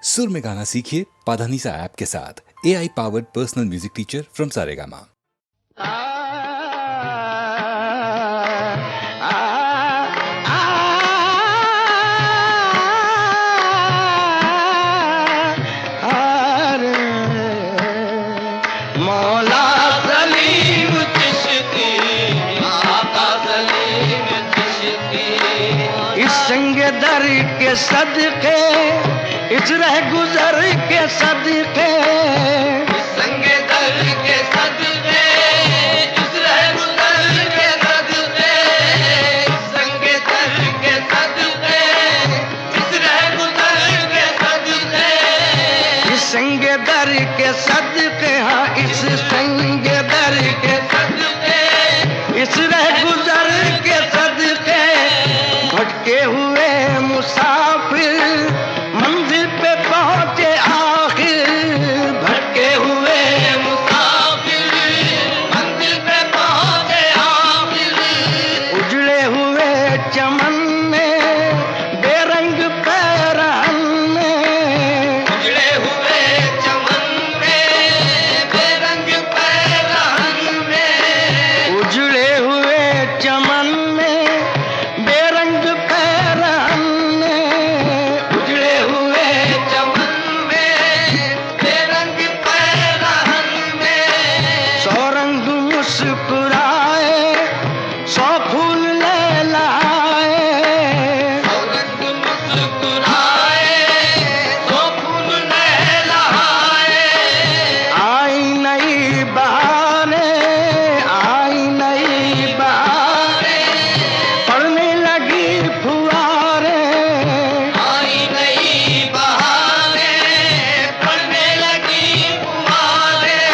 सुर में गाना सीखिए पाधानीसा ऐप के साथ। AI powered personal music teacher from Saregama. दर के सदके इस रह गुजर के सदके, संगे दर के सदके इस रह गुजर के सदके, संगे दर के सदके इस रह गुजर के सदके, इस संगे दर के सदके, हाँ इस संगे दर के सदके, इस रह गुजर के सदके, भटके हुए मुसाफिर मंजिल पे पहुंचे आखिर, भटके हुए मुसाफिर मंजिल पे पहुंचे आखिर, उजड़े हुए चमन में बेरंग पैरहन में, उजड़े हुए चमन में बेरंग पैरहन में, उजड़े हुए चमन में बेरंग पैरहन में, उजड़े हुए चमन में बेरंग पैरहन में, सौ रंग मुस्कुराए सौ फूल लहलाए, रंग मुस्कुराए तो फूल लहलाए, आई नई बहारें आई नई बहारें, पड़ने लगी फुहारें, आई नई बहारें पड़ने लगी फुहारें,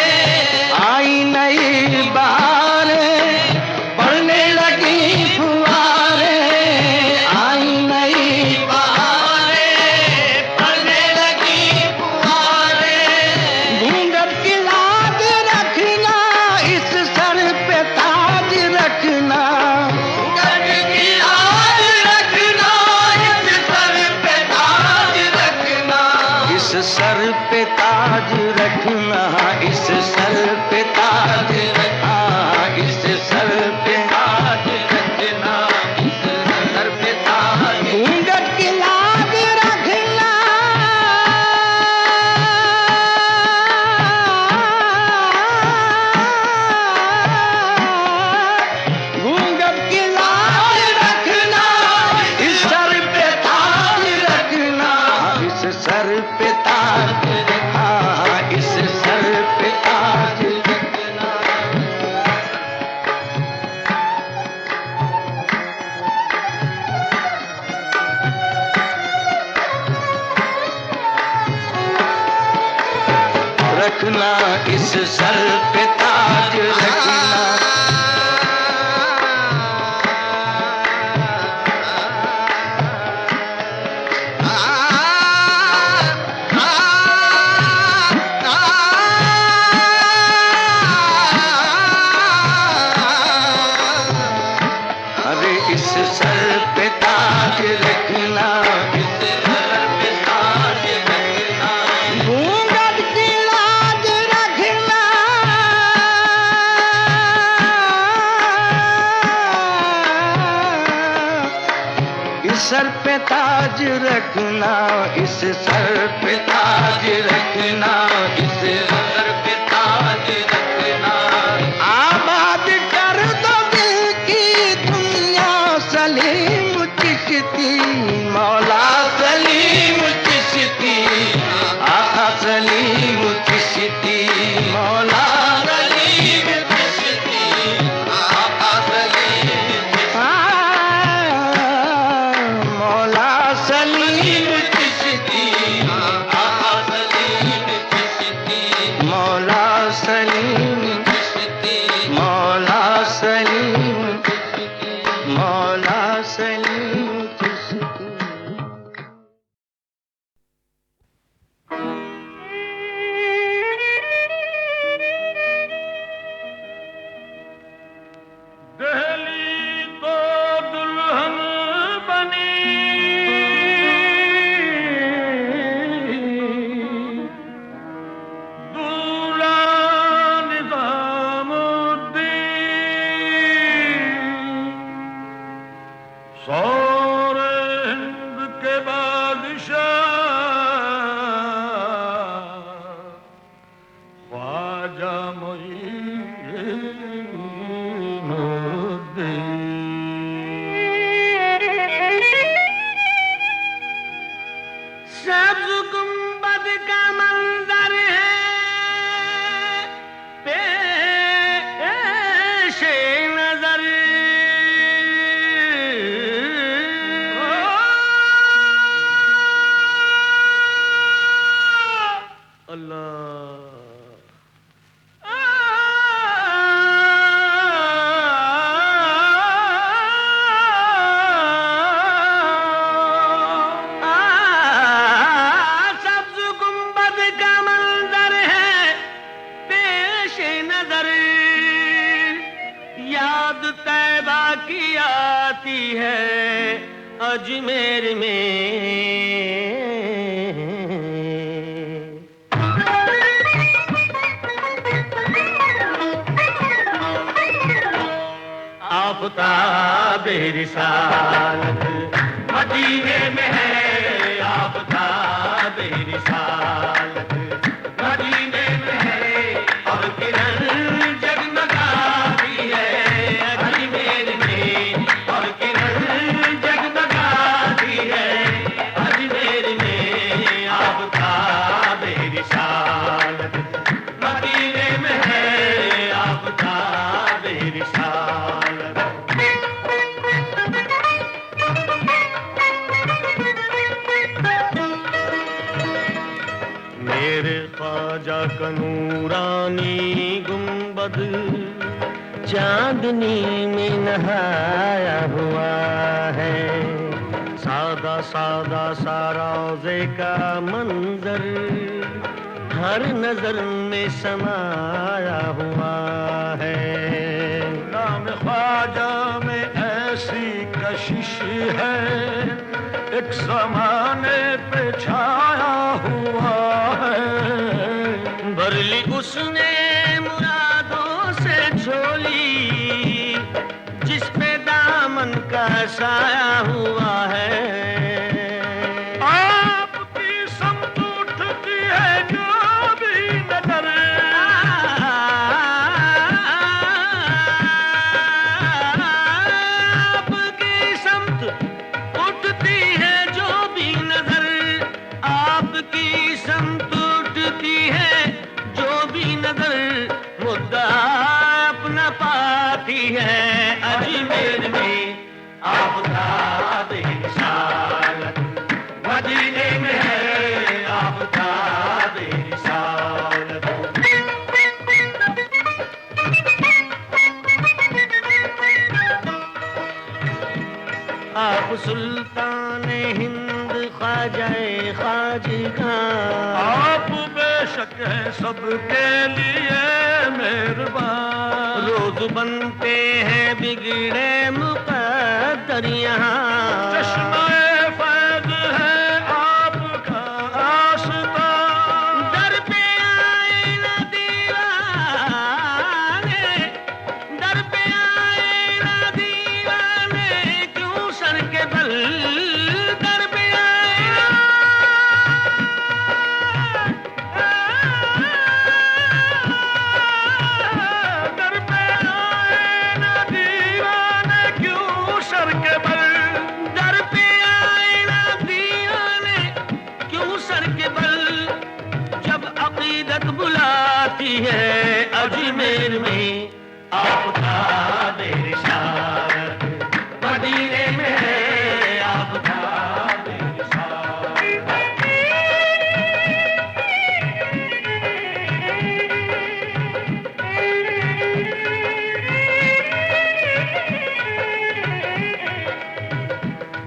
आई नई बहारें पड़ने लगी फुहारें, आई नई बहारें पड़ने लगी फुहारें, घूंघट की लाज रखना इस सर पे ताज रखना, गढ़ की लाज रखना इस सर पे ताज रखना, इस सर पे ताज रखना, इस सर पे ताज रखना, इस सर पे ताज रखना, इस सर पे ताज घूंघट की लाज रखना, घूंघट की लाज रखना, इस सर पे ताज रखना, इस सर पे ताज रखना, इस सर पे ताज रखना। रखना इस सर पे ताज रखना, अरे इस सर पे ताज रखना, इस सर पे ताज रखना, घूंघट की लाज रखना, इस सर पे ताज रखना, इस सर पे ताज रखना, इस सर पे ताज रखना, आबाद कर दो दिल की दुनिया सलीम चिश्ती, मौला सलीम चिश्ती, आका सलीम चिश्ती, मौला सलीम चिश्ती, आका सलीम मौला सलीम चिश्ती, आका सलीम चिश्ती, सब्ज गुंबद का मंजर है पेश नजर सब्ज गुंबद का मंजर है पेश नजर याद तैबा की आती है अजमेर में आफ़ताब रिसालत मदीने में है आफ़ताब रिसालत मदीने में है और किरण जगमगाती है अजमेर में और किरण जगमगाती है अजमेर में आफ़ताब रिसालत मदीने में है आफ़ताब रिसालत मेरे ख्वाजा का नूरानी गुंबद चांदनी में नहाया हुआ है सादा सादा सा रोज़े का मंजर हर नजर में समाया हुआ है नाम ख्वाजा में ऐसी कशिश है एक ज़माने पे छाया हुआ है भर ली उसने मुरादों से झोली जिस पे दामन का साया हुआ है आपकी समत उठती है जो भी नजर आपकी समत उठती है जो भी नजर आपकी समत उठती है जो भी नजर मुद्दा अपना पाती है अजमेर में आफ़ताब रिसालत मदीने में है आफ़ताब रिसालत आप सुल्तान हिंद ख्वाजाए ख्वाजा आप बेशक हैं सबके लिए मेहरबान रोज बनते हैं बिगड़े मुक़द्दर यहाँ चश्मे फैज़ है आपका आस्था दर पे आए ना दीवाने दर पे आए ना दीवाने क्यों सर के बल दर पे आए दर पे आए ना दीवाने क्यों सर के बल दर पे आए ना दीवाने क्यों सर के बल जब अकीदत बुलाती है अजमेर में आफ़ताब रिसालत मदीने में है आफ़ताब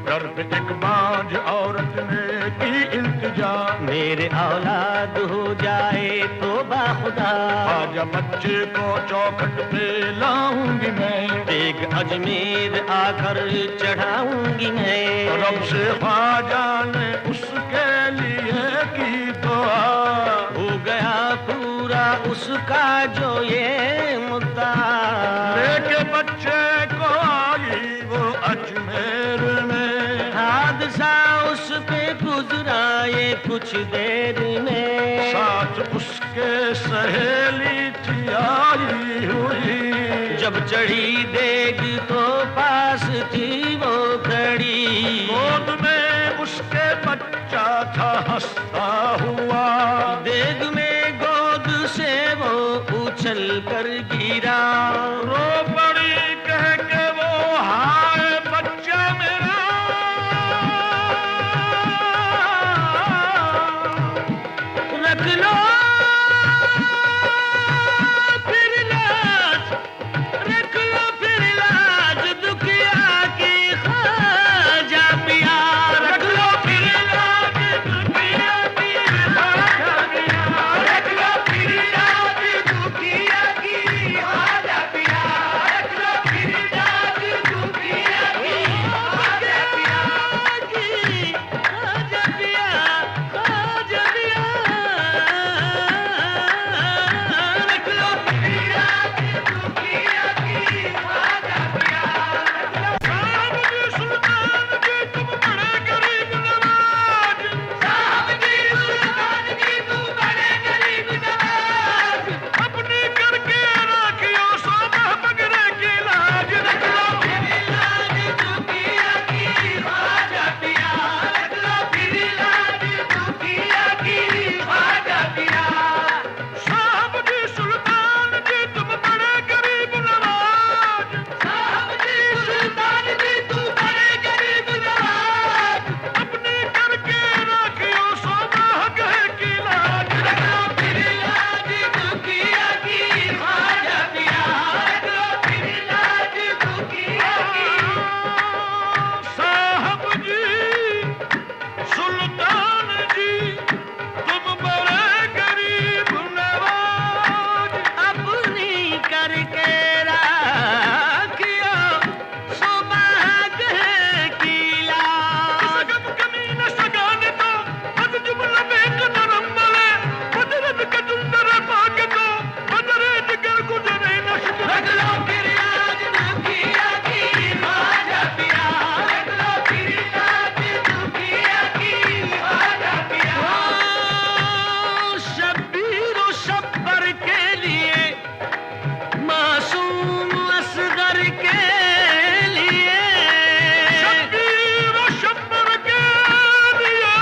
दर पे एक बांझ औरत ने की इल्तिजा मेरे औलाद हो जाए तो बाखुदा ख्वाजा बच्चे को चौखट पे लाऊंगी मैं एक अजमेर आकर चढ़ाऊंगी मैं रब से ख्वाजा ने उसके लिए की दुआ हो गया पूरा उसका जो ये मुद्दा लेके बच्चे को आई वो अजमेर में हादसा उस पे गुजरा ये कुछ देर में साथ उसके सहेली थी आई हुई जब चढ़ी देग तो पास थी वो खड़ी गोद में उसके बच्चा था देखा हंसता हुआ, देग में गोद से वो उछल कर गिरा। रो पड़ी कह के वो हाय बच्चा मेरा। रख लो फिर लाज, रख लो फिर लाज दुखिया की ख्वाजा पिया। रख लो फिर लाज दुखिया की ख्वाजा पिया। रख लो फिर लाज दुखिया की ख्वाजा पिया। रख लो फिर लाज दुखिया की ख्वाजा पिया। ख्वाजा पिया, ख्वाजा पिया। रख लो फिर लाज दुखिया की ख्वाजा पिया। साहब जी सुल्तान जी तुम बड़े गरीब नवाज, साहब जी सुल्तान जी तुम बड़े गरीब नवाज। अपनी करके राखियो सो बगरे की लाज। रख लो फिर लाज दुखिया की ख्वाजा पिया। रख लो फिर लाज दुखिया की ख्वाजा पिया। साहब जी सुल्तान जी तुम बड़े गरीब नवाज, साहब जी सुल्तान जी तुम बड़े गरीब नवाज। अपनी करके राखियो सो बगरे की लाज। रख लो फिर लाज दुखिया की ख्वाजा पिया। रख लो फिर लाज दुखिया की। साहब जी सुल्तान जी तुम बड़े गरीब नवाज, अपनी करके राखियो सुबह की लाज। सगम कमी न सगाने तो हद जुमला बेक नरम मले, कुदरत का जुंदर पाके तो बदरे जिगर गुजरे न रख लो फिर लाज दुखिया की ख्वाजा पिया। रख लो फिर लाज दुखिया की ख्वाजा पिया। शब्बीर और शब्बर के लिए, मासूम असगर के लिए, शब्बीर और शब्बर के लिए,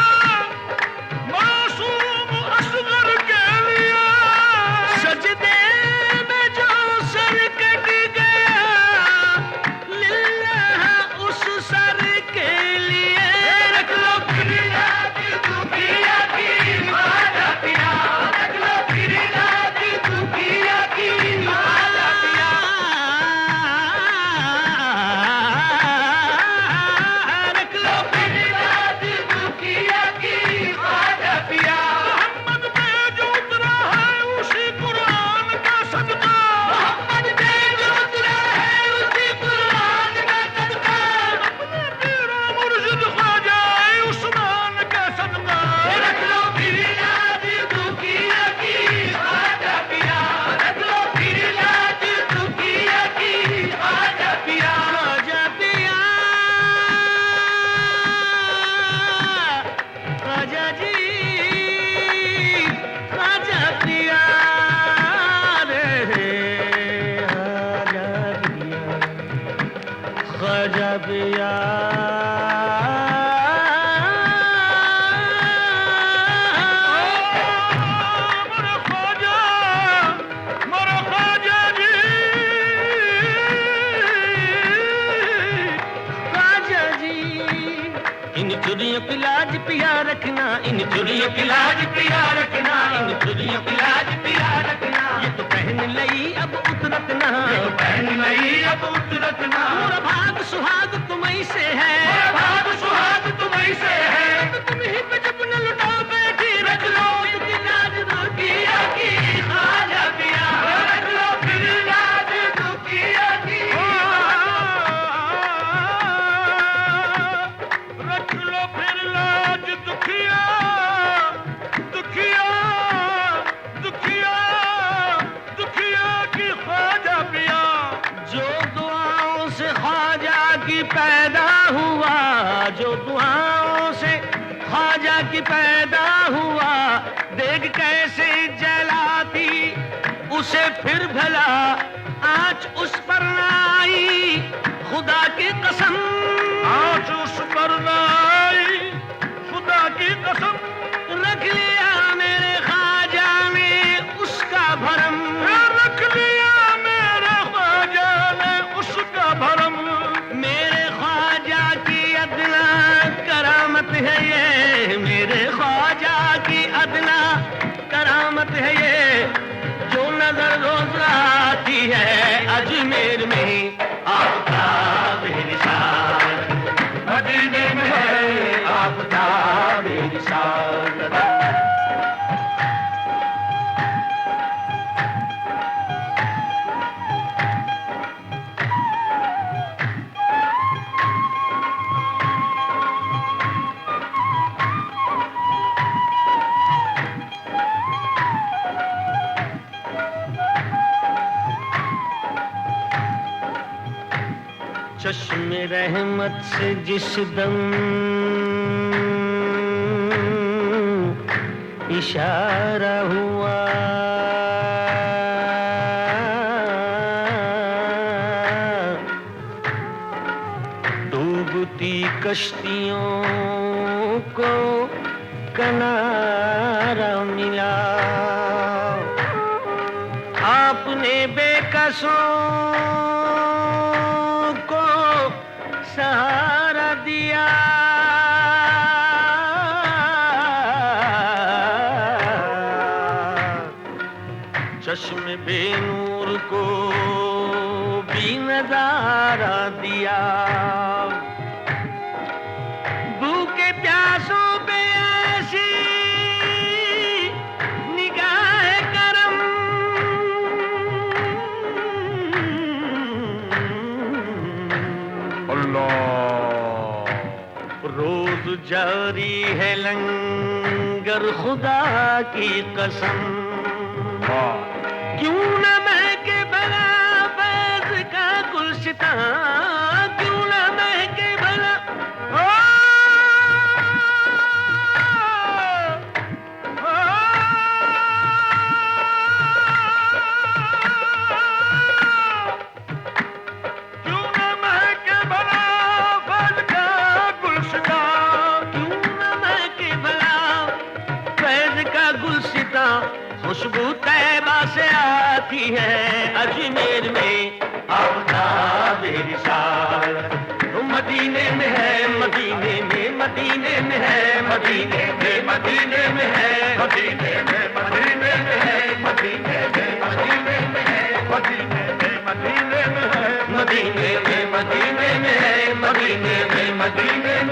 मासूम असगर के लिए, सजदे में जो सर कट गया, लिल्लाह उस सर के लिए। रख लो फिर लाज दुखिया की ख्वाजा पिया। रख लो फिर लाज दुखिया की ख्वाजा पिया। रख लो फिर लाज दुखिया की ख्वाजा पिया। मोहम्मद पे जो उतरा है उसी कुरान का सदका, मोहम्मद पे जो उतरा है उसी कुरान का सदका। अपने पीरा मुर्शिद ख्वाजा उस्मान का सदका। रख लो फिर लाज दुखिया की ख्वाजा पिया। रख लो फिर लाज दुखिया की ख्वाजा पिया। ख्वाजा पिया, ख्वाजा जी, ख्वाजा पिया रे, ख्वाजा पिया, मेरे ख्वाजा जी, ख्वाजा जी। इन चुरियों की लाज पिया रखना, इन चुरियों की लाज पिया रखना, इन चुरियों की लाज पिया रखना। ये तो पहन लई अब उतरत ना, पहन लई अब उतरत ना, मोरा भाग सुहाग तुम्हीं से है। भाग सुहाग तुम्हीं से है। तो तुम ही पे जब न लुटाओ बैठी, रख लो उसकी लाज दुखिया की ख्वाजा पिया। रख लो फिर लाज दुखिया की। रख लो फिर लाज दुखिया, दुखिया, दुखिया, दुखिया की ख्वाजा पिया। जो दुआओं से ख्वाजा की पैदा हुआ, जो दुआओं से ख्वाजा की पैदा हुआ, देख कैसे जलाती उसे फिर भला आँच उस पर न आई, खुदा की कसम। आज उस पर न आई खुदा की कसम। रहमत है ये जो नजर रोज आती है अजमेर में आफ्ताब रिसालत मदीने में है आफ्ताब रिसालत। चश्मे रहमत से जिस दम इशारा हुआ डूबती कश्तियों को किनारा मिला आपने बेकसों सहारा दिया चश्मे बेनूर को भी नजारा दिया भूखे प्यासों पे ऐसी निगाह करम रोज जारी है लंगर खुदा की कसम क्यों न महके भला फैज़ का गुलशिता क्यों न महके भला क्यों न महके भला फैज़ का गुलशिता क्यों न महके भला फैज़ का गुलशिता खुशबू तैबा से आती है अजमेर में आफ्ताब रिसालत मदीने में है मदीने में मदीने में है मदीने में मदीने में है मदीने में मदीने में है मदीने में मदीने में है मदीने में मदीने में है मदीने में मदीने में है मदीने में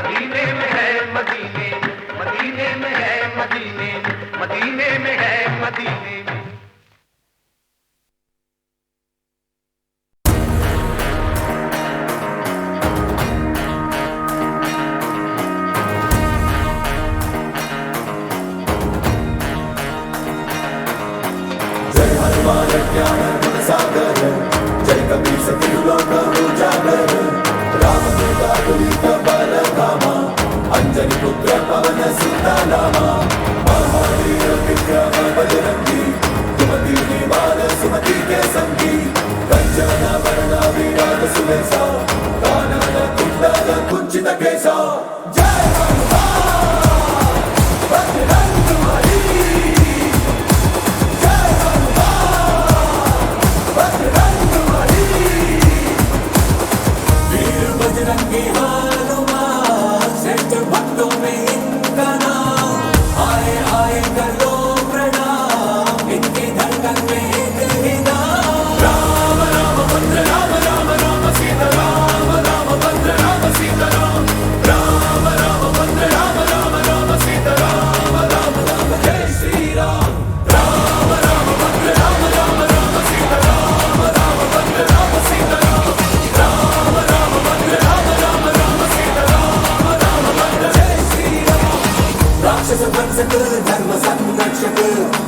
मदीने में है मदीने मदीने में है मदीने में जय हनुमान ज्ञान गुण सागर जय कबीर सती लोक उजागर रामदूता तुलित बल धामा अंजनी पुत्र पवन सुत नामा महावीर विक्रम बजरंगी सुमति निवार सुमति के संगी कंचन वरण विराट सुबेसा कानन कुंडल कुंचित केसा जय हनुमान बजरंग बली बजरंगी हनुमान श्रेष्ठ भक्तों में इनका नाम आए आए कर लो प्रणाम इनकी धड़कन में एक ही नाम राम राम भद्र राम राम राम सीता राम भद्र राम सीता राम राम भद्र राम राम सीता राम जय श्री राम राम भद्र राम राम सीता राम भद्र राम सीता राम राक्षस भक्षक धर्म संरक्षक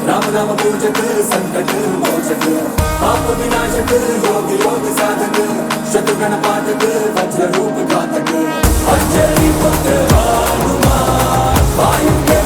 राम नाम पूजक संकट मोचक पाप विनाशक योग योग साधक शत्रुघ्न पाठक वज्र रूप घातक अंजलि पुत्र हनुमान वायु के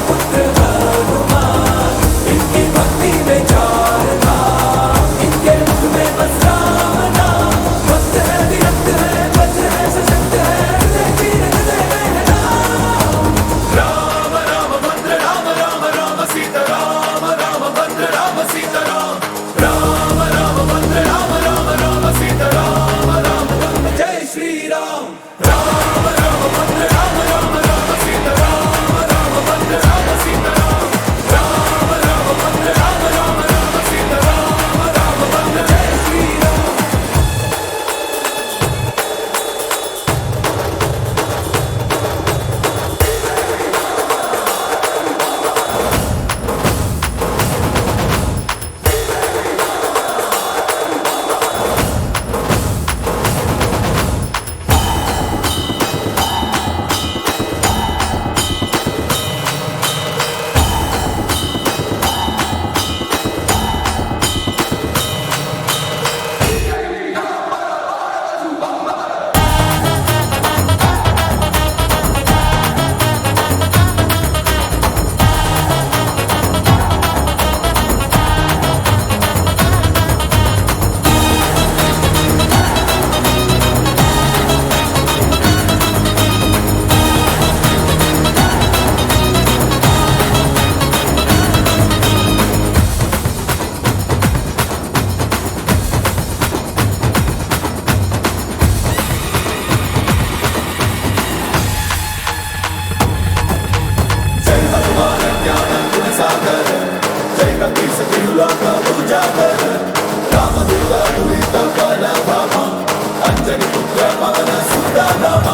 భూలోక ఉజాగర రామదూత దురిత ఫల భామ అంజని పుత్ర పవన సుతనామ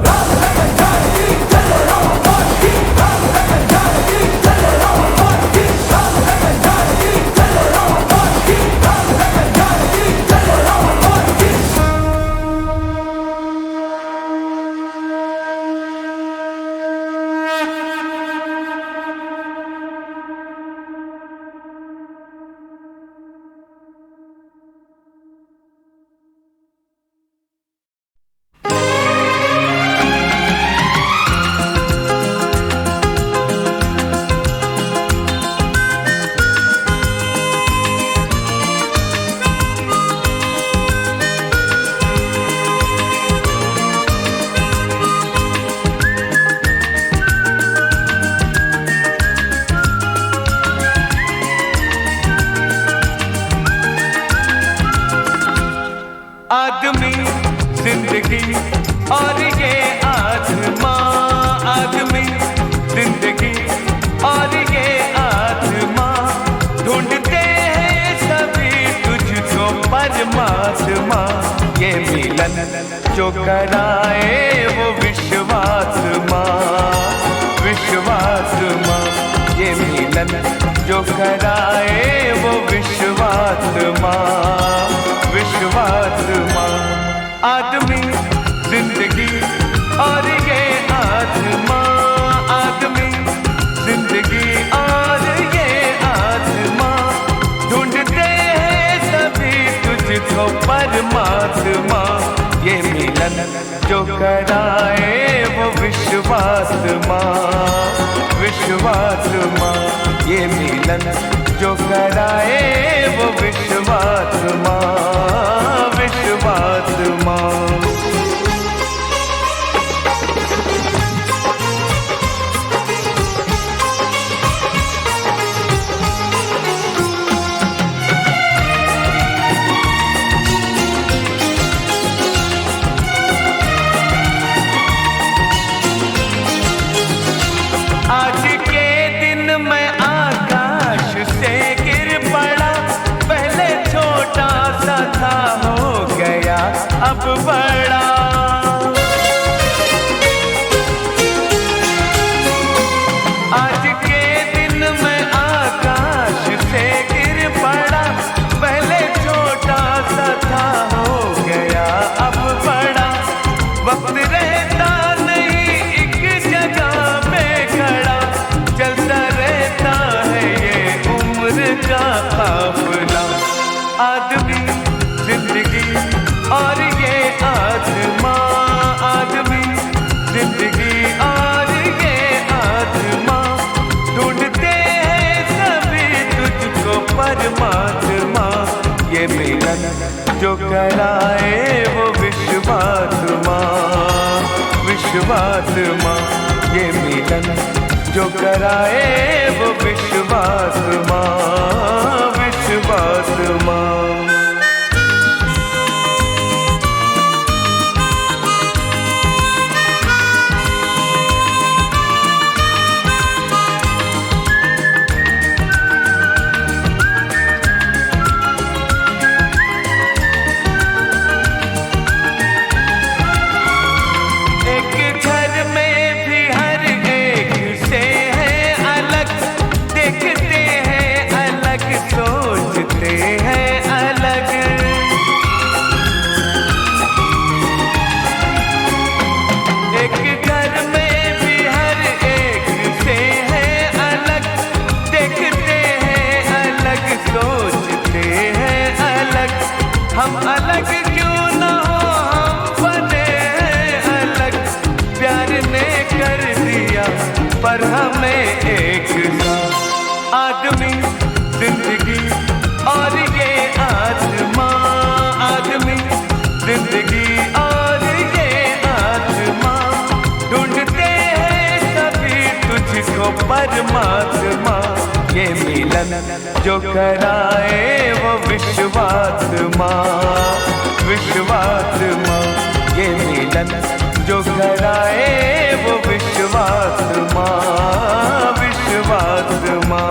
రామ రగ జానకి జయ రామ పార్వతి రామ రగ జానకి జయ రామ పార్వతి రామ రగ జానకి జయ రామ పార్వతి రామ రగ జానకి జయ రామ పార్వతి आदमी जिंदगी और ये आत्मा आदमी जिंदगी और ये आत्मा ढूंढते हैं सभी तुझको परमात्मा ये मिलन जो कराए वो विश्वात्मा विश्वात्मा ये मिलन जो कराए वो विश्वात्मा विश्वात्मा आदमी जिंदगी और ये आत्मा आदमी जिंदगी और ये आत्मा ढूंढते हैं सभी तुझको परमात्मा ये मिलन जो कराए वो विश्वात्मा विश्वात्मा ये मिलन जो कराए वो विश्वात्मा विश्वात्मा आज के दिन मैं आकाश से गिर पड़ा पहले छोटा सा था हो गया अब बड़ा आज के दिन मैं आकाश से गिर पड़ा पहले छोटा सा था हो गया अब बड़ा वक्त रहता नहीं एक जगह पे खड़ा चलता रहता है ये उम्र का काफिला आदमी जिंदगी और ये आत्मा आदमी जिंदगी और ये आत्मा ढूंढते हैं सभी तुझको परमात्मा ये मिलन जो कराए वो विश्वात्मा विश्वात्मा ये मिलन जो कराए वो विश्वात्मा विश्वात्मा एक घर में भी हर एक से है अलग देखते हैं अलग सोचते हैं अलग एक घर में भी हर एक से है अलग देखते हैं अलग सोचते हैं अलग हम अलग क्यों ना हो हम बने हैं अलग प्यार ने कर दिया पर हमें एक साथ आदमी जिंदगी और ये आत्मा आदमी जिंदगी और ये आत्मा ढूंढते हैं सभी तुझको परमात्मा ये मिलन जो कराए वो विश्वात्मा विश्वात्मा ये मिलन जो कराए वो विश्वात्मा विश्वात्मा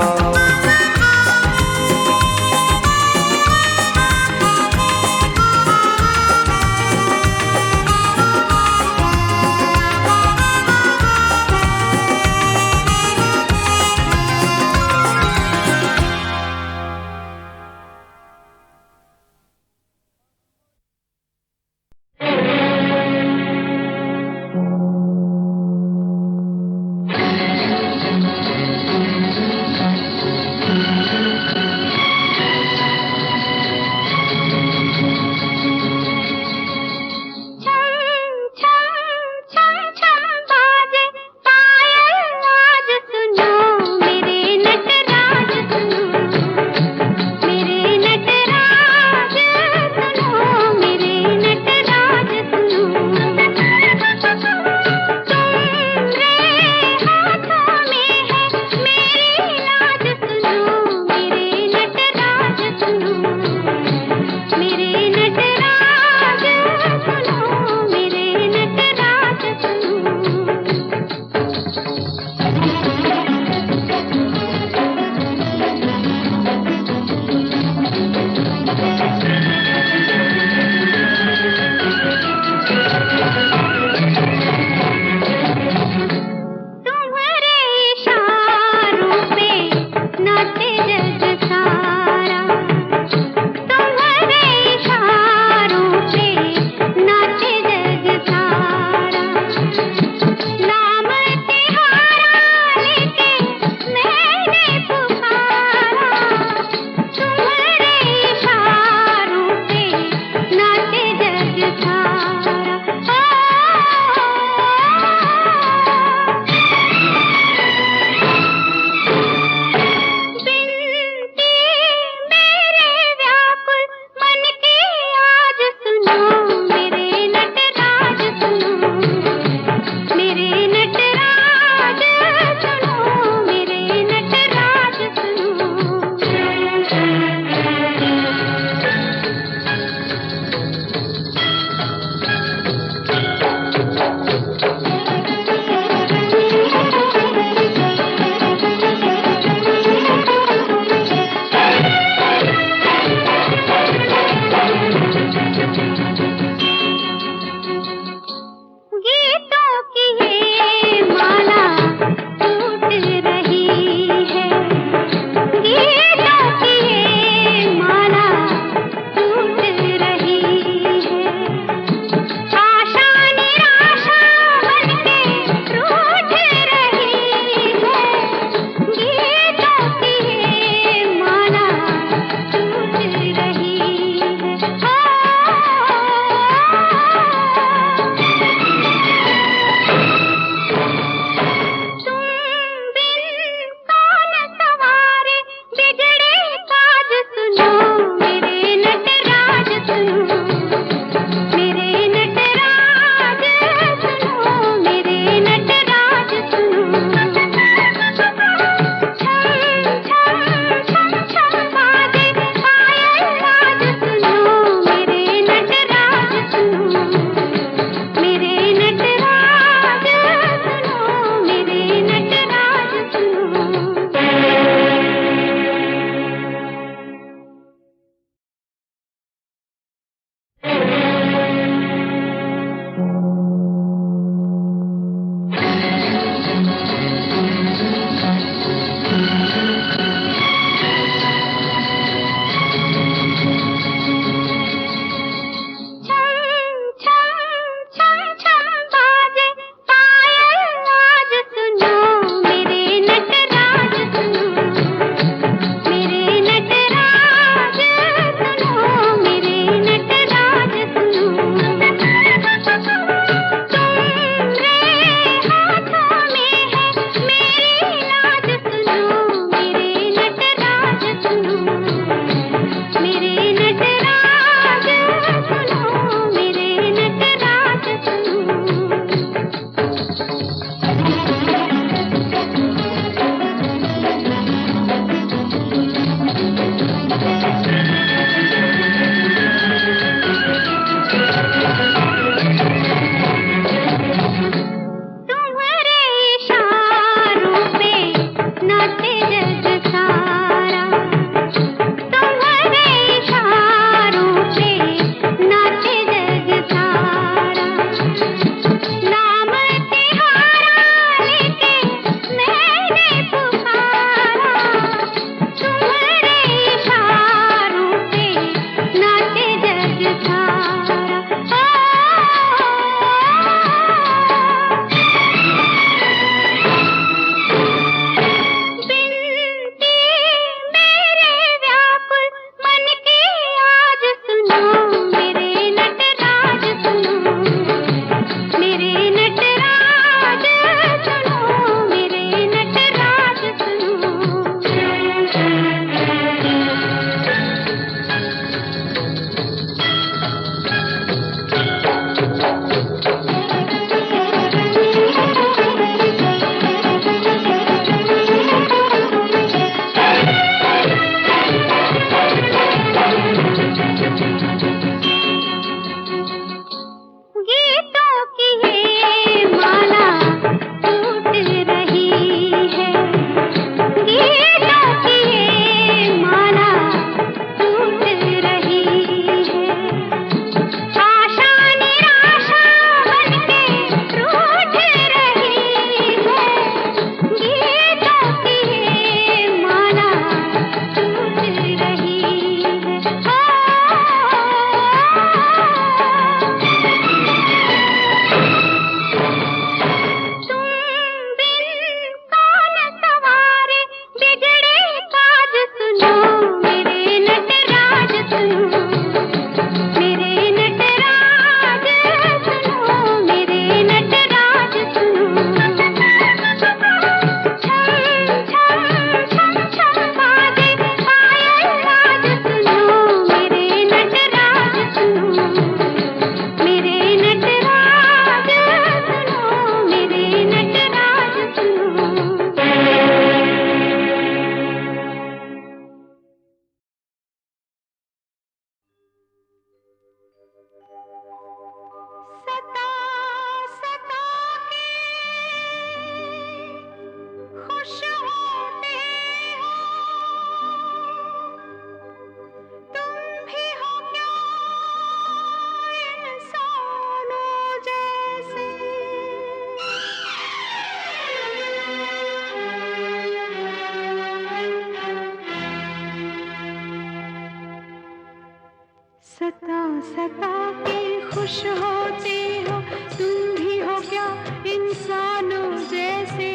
सता के खुश होते हो तुम भी हो क्या इंसानों जैसे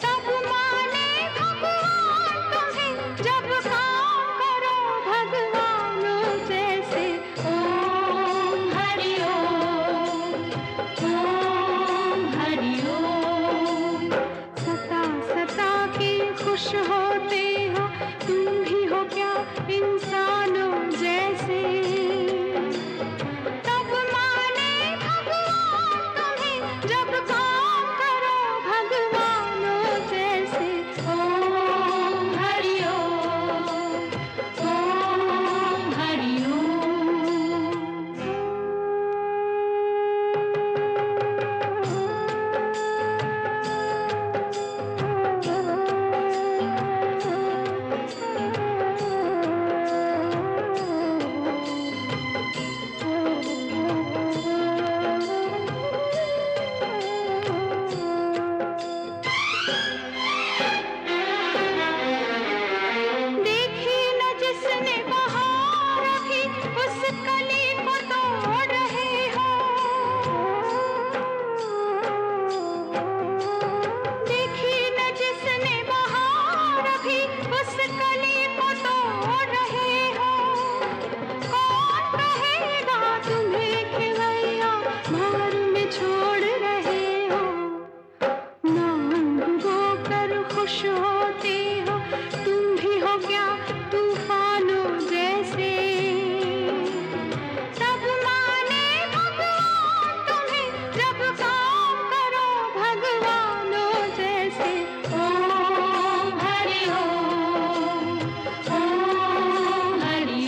तब माने भगवान तुम्हें जब काम करो भगवानों जैसे ओम हरि ओम सता सता के खुश होते हो तुम भी हो क्या इंसानों जैसे तब माने भगवान तुम्हें जब काम करो भगवानों जैसे ओम हरि ओम हरि देखी न जिसने बहार अभी उस कली को तोड़ रहे हो देखी न जिसने बहार अभी उस कली को तोड़ रहे हो कौन कहेगा तुम्हें खिलैया भार में छोड़ रहे हो नाम कर खुश होते हो तुम भी हो क्या तूफानों जैसे तब माने भगवान तुम्हें जब काम करो भगवानों जैसे ओम हरि ओम हरि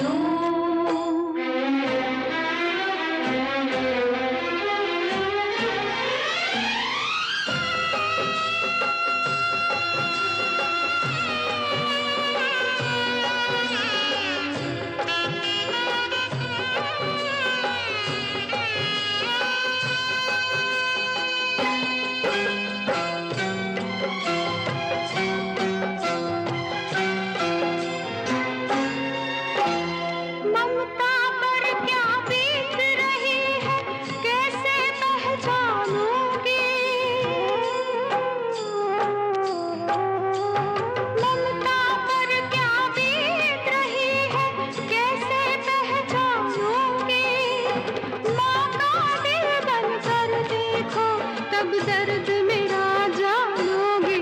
ममता पर क्या बीत रही है कैसे पहचानोगे ममता पर क्या बीत रही है कैसे पहचानोगे माँ का दिल बनकर देखो तब दर्द मेरा जानोगे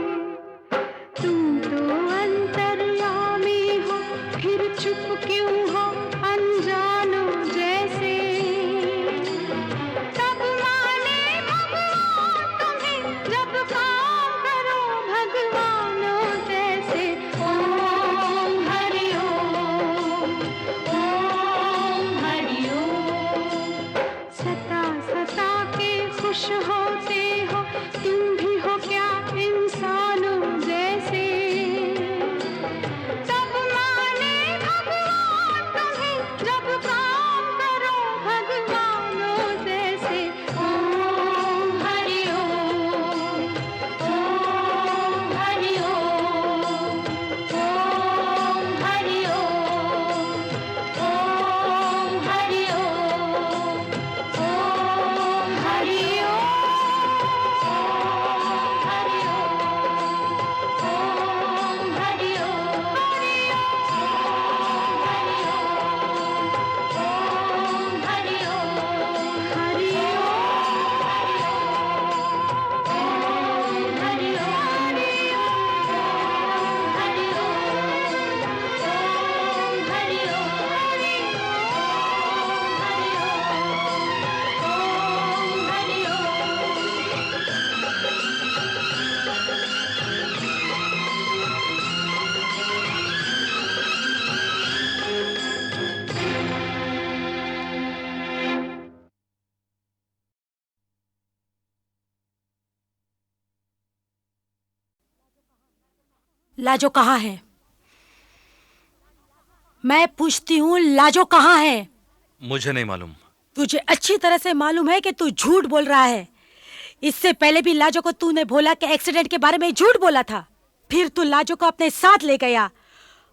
तुम तो अंतर्यामी हो फिर चुप क्यों हो अनजानो जैसे तब माने भगवान तुम्हें जब काम करो भगवानों जैसे ओम हरि ओम सता सता के खुश होते हो तुम भी हो क्या इंसानों जैसे तब माने भगवान तुम्हें जब काम करो भगवानों जैसे ओम हरि ओम हरि ओम हरि ओम हरि ओम हरि लाजो कहाँ है? मैं पूछती हूँ लाजो कहाँ है? मुझे नहीं मालूम। तुझे अच्छी तरह से मालूम है कि तू झूठ बोल रहा है। इससे पहले भी लाजो को तूने बोला कि एक्सीडेंट के बारे में झूठ बोला था। फिर तू लाजो को अपने साथ ले गया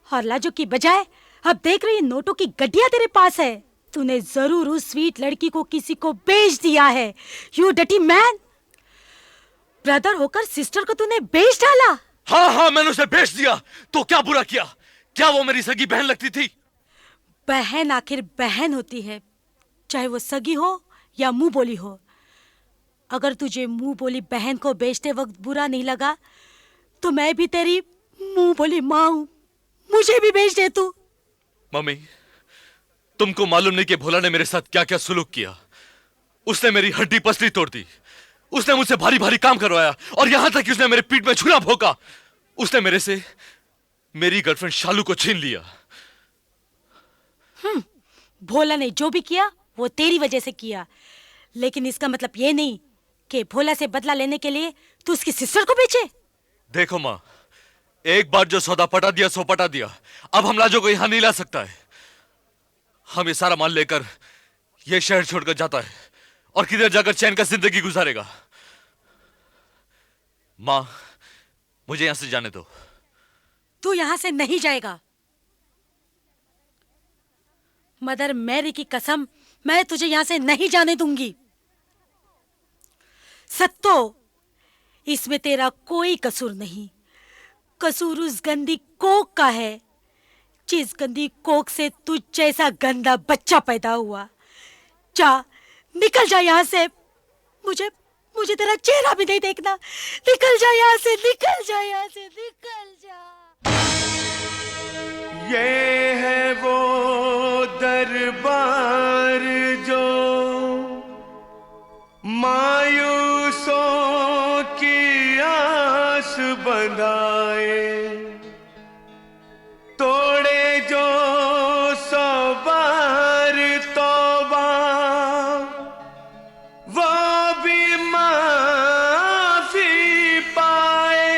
और लाजो की बजाय अब देख रही नोटों की गड्डियां तेरे पास है। तूने जरूर उस स्वीट लड़की को किसी को बेच दिया है। You dirty man. ब्रदर होकर सिस्टर को तूने बेच डाला। हाँ हाँ, मैंने उसे बेच दिया। तो क्या बुरा किया? क्या वो मेरी सगी बहन लगती थी? बहन आखिर बहन होती है, चाहे वो सगी हो या मुंह बोली हो। अगर तुझे मुंह बोली बहन को बेचते वक्त बुरा नहीं लगा तो मैं भी तेरी मुंह बोली माँ हूं, मुझे भी बेच दे तू। मम्मी, तुमको मालूम नहीं कि भोला ने मेरे साथ क्या क्या सुलूक किया। उसने मेरी हड्डी पसली तोड़ दी, उसने मुझसे भारी भारी काम करवाया और यहां तक कि उसने मेरे पीठ में छुरा भोंका। उसने मेरे से मेरी गर्लफ्रेंड शालू को छीन लिया। भोला ने जो भी किया वो तेरी वजह से किया, लेकिन इसका मतलब ये नहीं कि भोला से बदला लेने के लिए तू उसकी सिस्टर को बेचे। देखो माँ, एक बार जो सौदा पटा दिया सो पटा दिया। अब हम लाजो को यहां नहीं ला सकता है। हम ये सारा माल लेकर ये शहर छोड़कर जाता है और किधर जाकर चैन का जिंदगी गुजारेगा। माँ, मुझे यहां से जाने दो। तू यहां से नहीं जाएगा। मदर मैरी की कसम, मैं तुझे यहां से नहीं जाने दूंगी। सत्तो, इसमें तेरा कोई कसूर नहीं। कसूर उस गंदी कोक का है जिस गंदी कोक से तुझ जैसा गंदा बच्चा पैदा हुआ। जा, निकल जा यहां से। मुझे मुझे तेरा चेहरा भी नहीं देखना। निकल जा यहां से, निकल जा यहां से, निकल जा। ये है वो दरबार जो मायूसों की आस बंधाए, तोड़े जो सवार तौबा वो भी माफी पाए।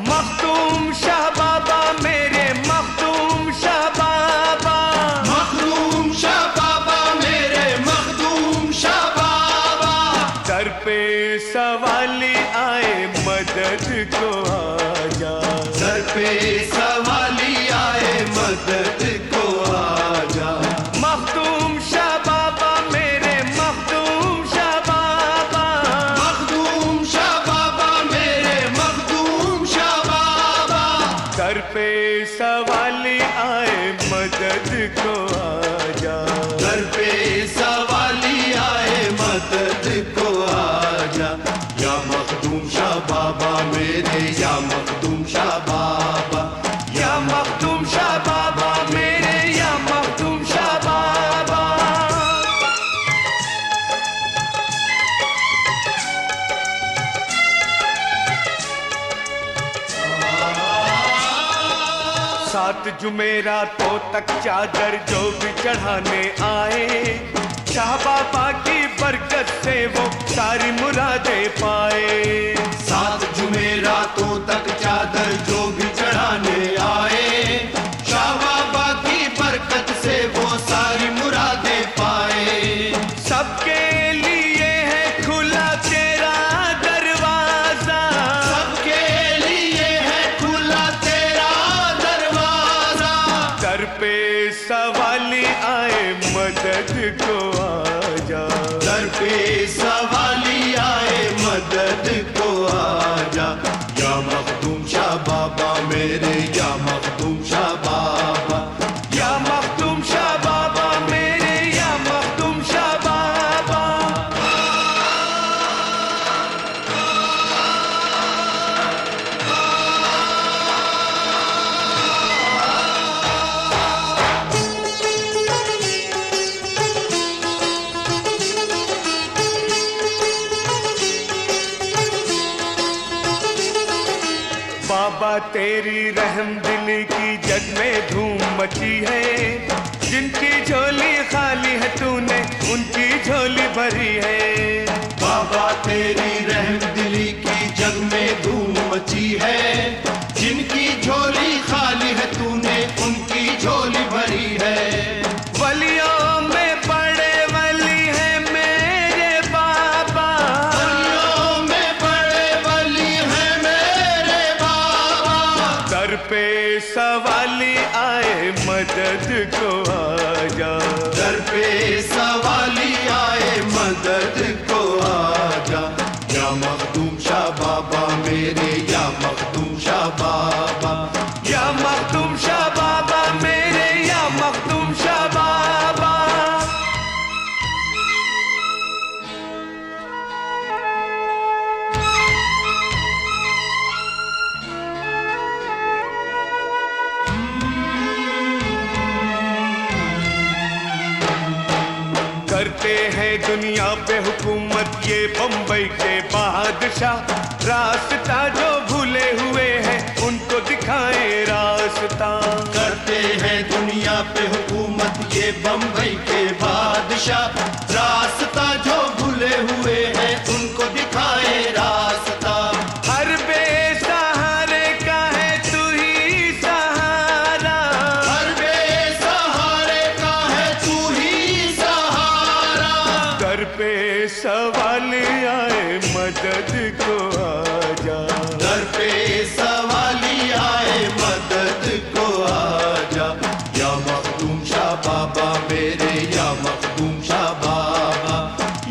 मखदूम शाह बाबा मेरे, मखदूम शाह बाबा, मखदूम शाह बाबा मेरे, मखदूम शाह बाबा। सर पे सवाली आए मदद को आजा, सर पे सवाली आए मदद को आजा। मखदूम शाह बाबा मेरे, मखदूम शाह बाबा, मखदूम शाह बाबा मेरे, मखदूम शाह बाबा। सर पे सवाली आए मदद को आजा। सर पे सवाली आए मदद को आजा। या मखदूम शाह बाबा मेरे, या मखदूम शाह बाबा, या मखदूम शाह बाबा मेरे, या मखदूम शाह बाबा। सात जुमेरातों तक चादर जो भी चढ़ाने आए, शाह बाबा की बरकत से वो सारी मुरादें पाए। सात जुमेरातों तक चादर जो भी चढ़ाने आए, शाह बाबा की बरकत से वो सारी मुरादें पाए। सबके लिए है खुला तेरा दरवाजा, सबके लिए है खुला तेरा दरवाजा। सर पे सवाली आए मदद को आजा। दर पे सवाली आए मदद को आजा। या मखदूम शाह बाबा मेरे, या मखदूम शाह बाबा, या मखदूम शाह बाबा मेरे, या मखदूम शाह बाबा। बाबा तेरी रहम दिल की जग में धूम मची है। जिनकी झोली खाली है तूने उनकी झोली भरी है। बाबा तेरी रहम दिली की जग में धूम मची है। जिनकी झोली खाली है तूने उनकी झोली भरी है। वलियों में बड़े वली है मेरे बाबा, वलियों में बड़े करते हैं दुनिया पे हुकूमत ये बम्बई के बादशाह। रास्ता जो भूले हुए हैं उनको दिखाए रास्ता। करते हैं दुनिया पे हुकूमत ये बम्बई के बादशाह। रास्ता जो भूले हुए हैं उनको दिखाए रास्ता। हर बेसहारे का है तू ही सहारा। हर बेसहारे का है तू ही सहारा। दर पे सवाल आए मदद को आजा। दर पे सवाली आए मदद को आजा। या मखदूम शाह बाबा मेरे, या मखदूम शाह बाबा।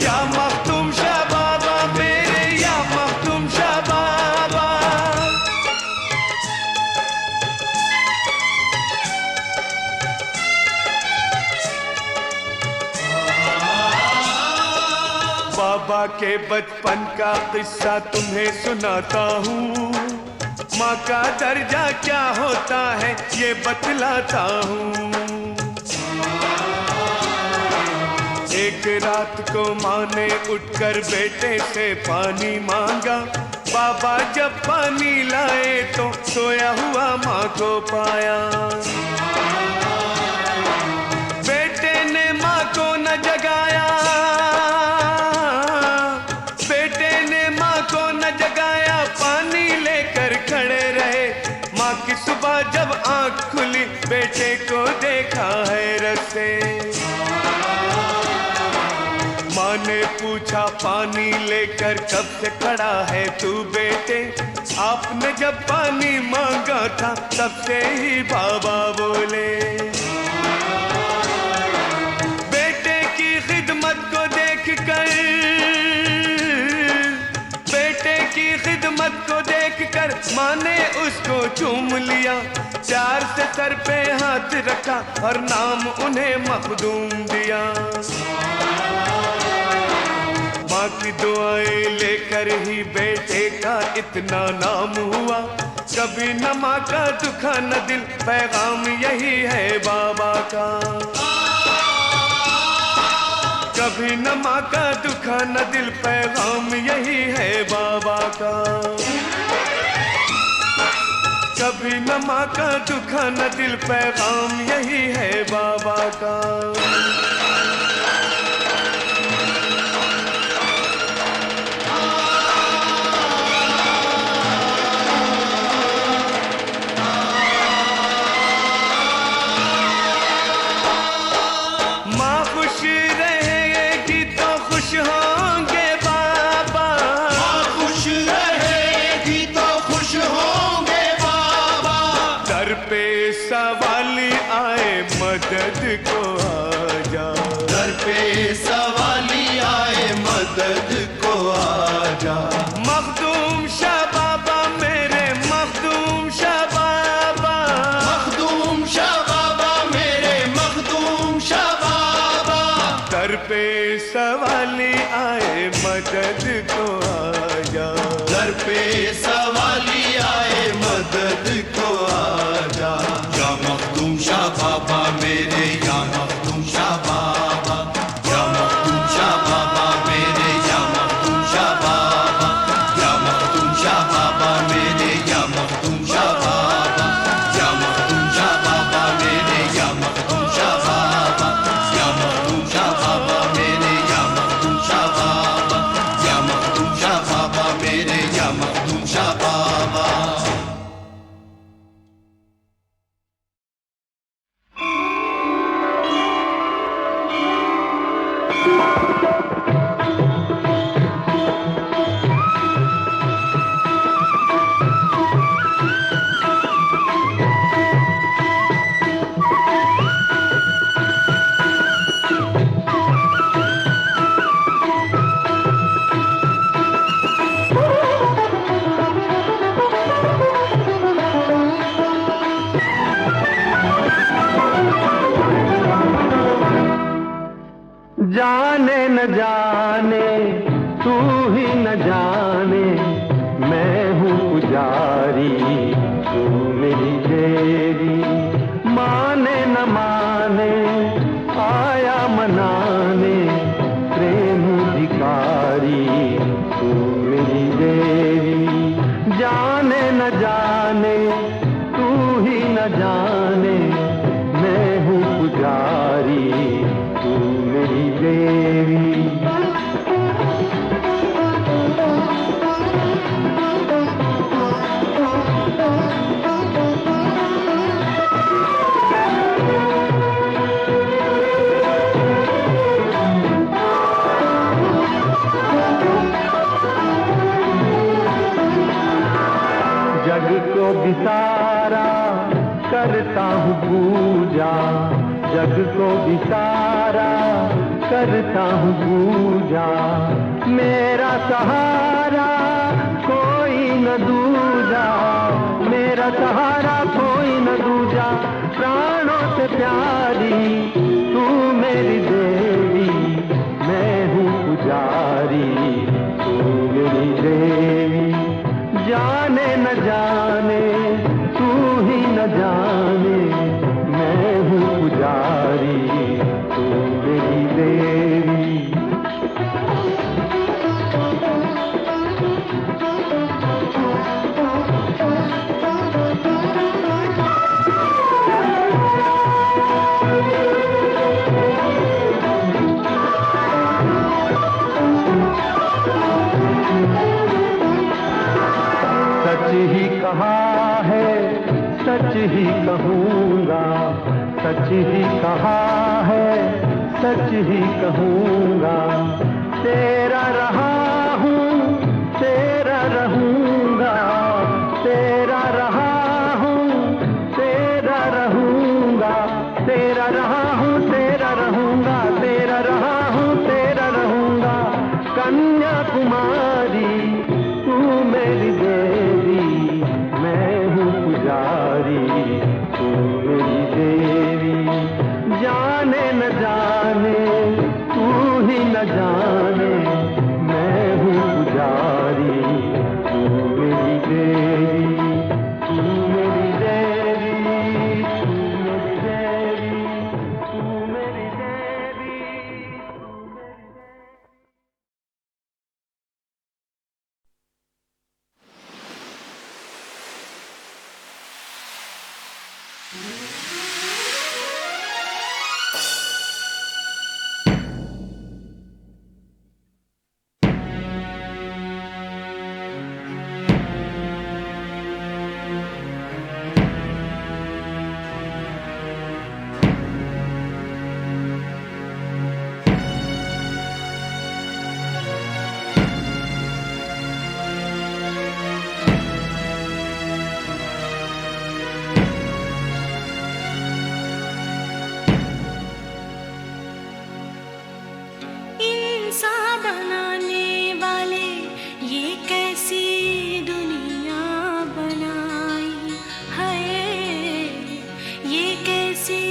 या मखदूम शाह बाबा मेरे, या मखदूम शाह बाबा। बाबा के बचपन का किस्सा तुम्हें सुनाता हूँ। माँ का दर्जा क्या होता है ये बतलाता हूँ। एक रात को माँ ने उठकर बेटे से पानी मांगा। बाबा जब पानी लाए तो सोया हुआ माँ को पाया। बेटे ने माँ को न जगाया। बेटे ने माँ को न जगाया, पानी लेकर खड़े रहे। माँ की सुबह जब आँख खुली बेटे को देखा हैरत से। माँ ने पूछा पानी लेकर कब से खड़ा है तू बेटे। आपने जब पानी मांगा था तब से ही बाबा बोले। बेटे की खिदमत को देखकर, बेटे की खिदमत को देखकर माँ ने उसको चूम लिया। प्यार से सर पे हाथ रखा और नाम उन्हें मखदूम दिया। माँ की दुआएं लेकर ही बेटे का इतना नाम हुआ। कभी न माँ का दुखा न दिल, पैगाम यही है बाबा का। कभी न माँ का दुखा न दिल, पैगाम यही है बाबा का। कभी न माँ का दुखा न दिल, पैगाम यही है बाबा का। माँ खुश रहेगी तो खुश होंगे बाबा। माँ खुश रहेगी तो खुश होंगे बाबा। दर पे सवाली आए मदद को आजा। दर पे सवाली आए मदद को आजा। मखदूम शाह बाबा मेरे, मखदूम शाह बाबा। मखदूम शाह बाबा मेरे, मखदूम शाह बाबा। दर पे सवाली आए मदद को आजा। दर पे सवाली आए मदद को आजा। या मखदूम शाह बाबा मेरे, या मखदूम शाह बाबा। या मखदूम शाह बाबा मेरे, या मखदूम शाह बाबा। या मखदूम शाह बाबा मेरे, या मखदूम शाह बाबा। या मखदूम शाह बाबा मेरे, या मखदूम शाह बाबा। या मखदूम शाह बाबा मेरे, या मखदूम शाह बाबा। या मखदूम शाह बाबा मेरे, या मखदूम शाह बाबा। जाने न जाने तू ही न जाने, मैं हूँ पुजारी तू मेरी तेरी। माने न माने आया मनाने, जग को भी सारा करता हूँ पूजा, मेरा सहारा कोई न दूजा, मेरा सहारा कोई न दूजा, प्राणों से प्यारी तू मेरी देवी, मैं हूँ पुजारी तू मेरी देवी, जाने न जाने तू ही न जाने, मैं हूँ पुजारी तू मेरी देवी। सच ही कहा है सच ही कहूँगा, सच ही कहा है सच ही कहूँगा, तेरा रहा हूँ तेरा रहूँगा, तेरा रहा हूँ तेरा रहूँगा, तेरा रहा हूँ तेरा रहूँगा, तेरा रहा हूँ तेरा रहूँगा, कन्याकुमारी तू मेरी देवी, मैं हूँ पुजारी तू मेरी देवी, जाने न जाने तू ही न जाने, मैं हूँ पुजारी तू मेरी देवी, तू मेरी देवी, तू मेरी देवी, तू मेरी देवी। इंसान बनाने वाले ये कैसी दुनिया बनाई है, ये कैसी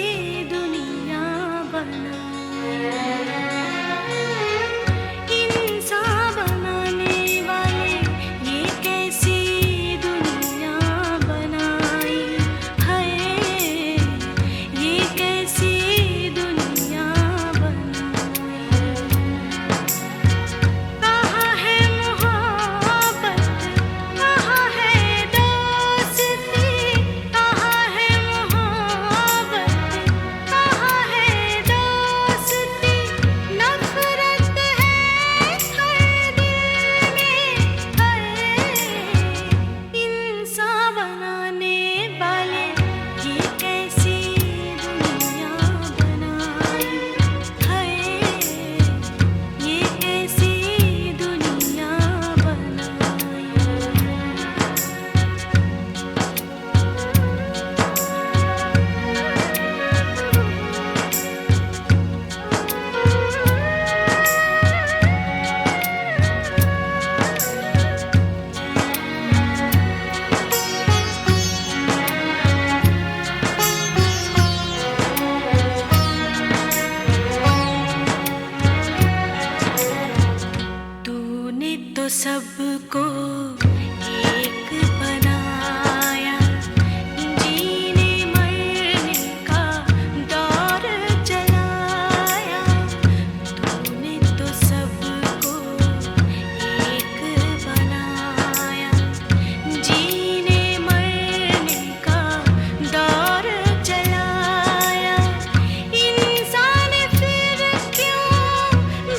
दुनिया बनाई, इंसान बनाने वाले ये कैसी दुनिया बनाई है, ये कैसी दुनिया बनाई। कहाँ है मोहब्बत, कहाँ है दोस्ती, कहाँ है मोहब्बत, कहाँ है दोस्ती, नफरत है हर दिल में है, इंसान बनाने वाले ये कैसी दुनिया बनाई है, ये कैसी दुनिया बनाई। तूने तो सबको एक बनाया, जीने मरने का दौर चलाया, तूने तो सबको एक बनाया, जीने मरने का दौर चलाया, इंसान फिर क्यों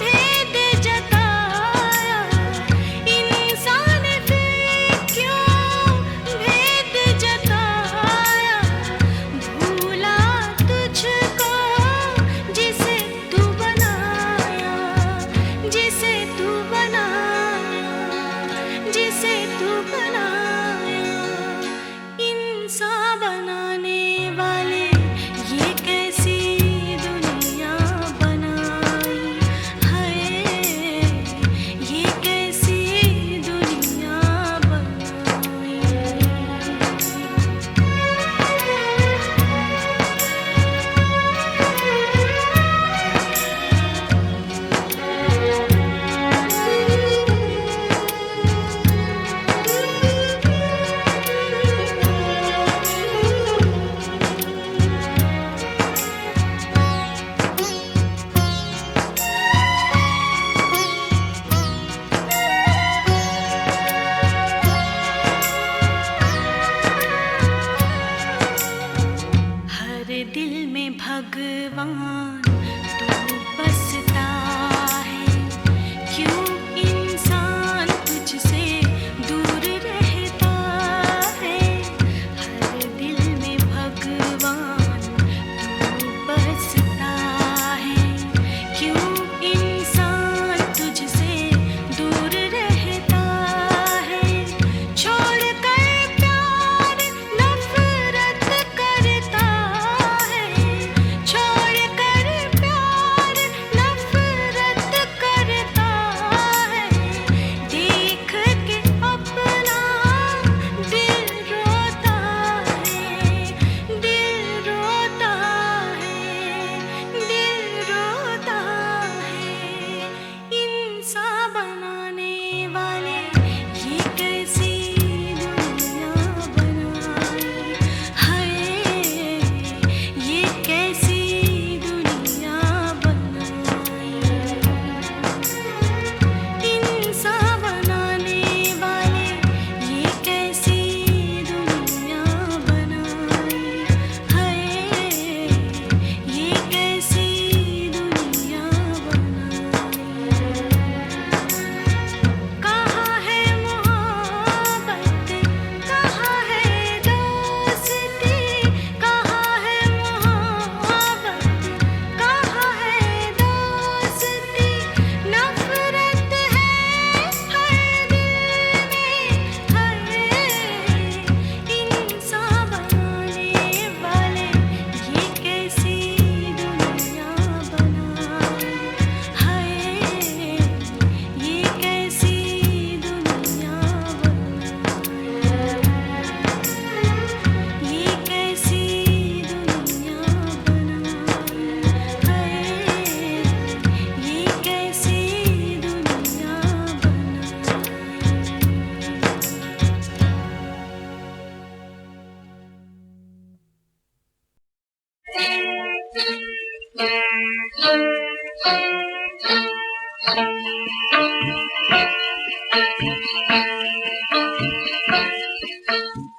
भेद जताया, इंसान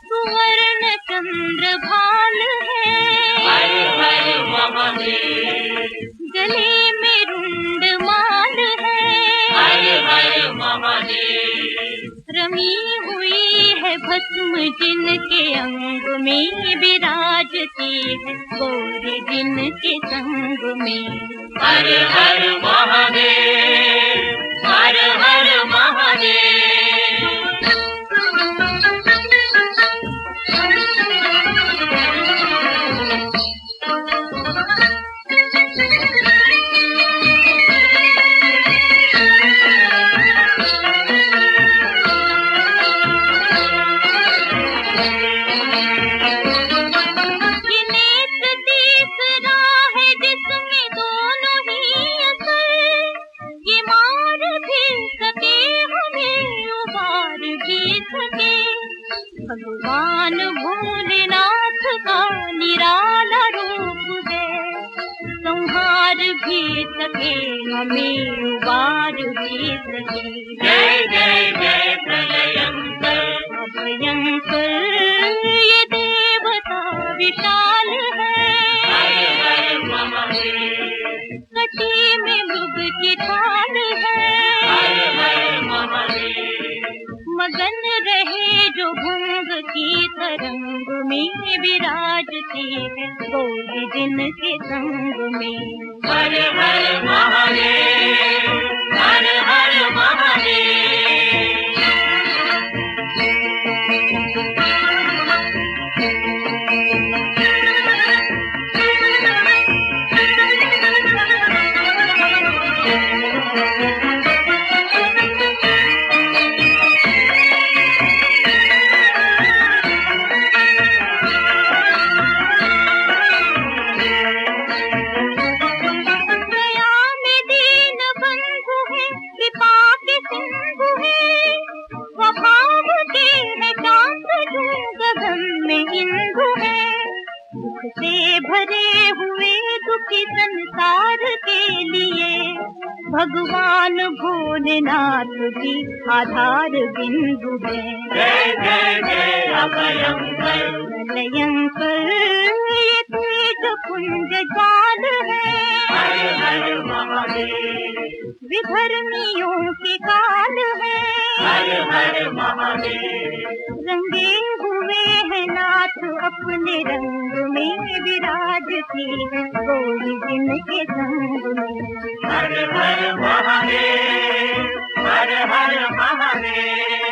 सुवर्ण चंद्र भाल है, हर हर महादेव, गले में रुंड माल है, हर हर महादेव, रमी हुई है भस्म जिनके अंग में विराजती है गौरी जिनके संग में। हर हर महादेव, हर हर महादेव। भगवान भोलेनाथ का निराला रूप है, संहार भी सके हमें उबार भी सके। जय जय जय प्रलयंकर, भयंकर ये देवता विशाल है, हर हर महादेव, कटी में मृग की ढाल है, हर हर महादेव, मगन रहे जो भंग की तरंग में विराजती है गौरी जिनके संग में। हर हर महादेव, हर हर महादेव। से भरे हुए दुखी संसार के लिए भगवान भोलेनाथ भी आधार बिंदु है। जय जय जय अभयंकर, प्रलयंकर ये तेज पुंज जाल है, हर हर महादेव, विधर्मियों की काल है, हर हर महादेव, रंगे हुए हैं नाथ अपने रंग में विराजती है गौरी जिनके संग में। हर हर महादेव, हर हर महादेव।